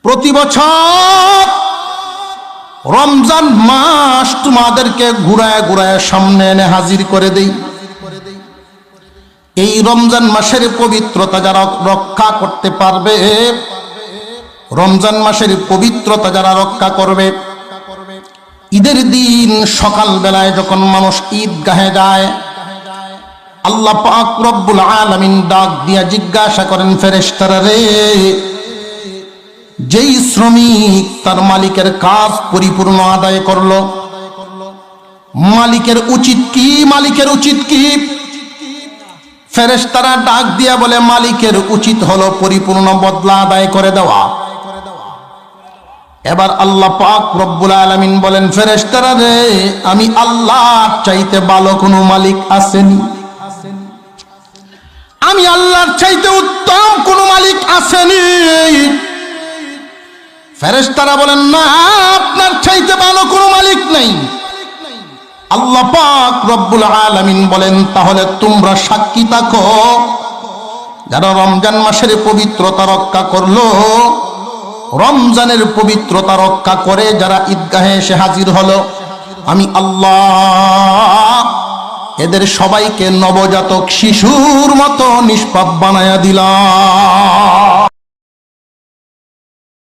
প্রতি বছর রমজান মাস তোমাদেরকে ঘুরায় ঘুরায় সামনে এনে হাজির করে দেই। এই রমজান মাসের পবিত্রতা যারা রক্ষা করতে পারবে, রমজান মাসের পবিত্রতা যারা রক্ষা করবে, ঈদের দিন সকাল বেলায় যখন মানুষ ঈদগাহে যায়, আল্লাহ পাক রব্বুল আলামিন ডাক দিয়া জিজ্ঞাসা করেন, ফেরেশতারা রে, যেই শ্রমিক তার মালিকের কাজ পরিপূর্ণ আদায় করলো, মালিকের উচিত কি? মালিকের উচিত কি? ফেরেশতারা ডাক দিয়া বলে, মালিকের উচিত হলো পরিপূর্ণ বদলা আদায় করে দেওয়া। এবার আল্লাহ পাক রব্বুল আলামিন বলেন, ফেরেশতারা রে, আমি আল্লাহর চাইতে ভালো কোনো মালিক আসেনি? আমি আল্লাহর চাইতে উত্তম কোনো মালিক আসেনি? ফেরেশতারা বলেন, না, আপনার চাইতে ভালো কোনো মালিক নেই। আল্লাহ পাক রব্বুল আলামিন বলেন, তাহলে তোমরা সাক্ষী থাকো, যারা রমজান মাসের পবিত্রতা রক্ষা করলো, রমজানের পবিত্রতা রক্ষা করে যারা ঈদগাহে এসে হাজির হলো, আমি আল্লাহ এদের সবাইকে নবজাতক শিশুর মতো নিষ্পাপ বানায়া দিলাম।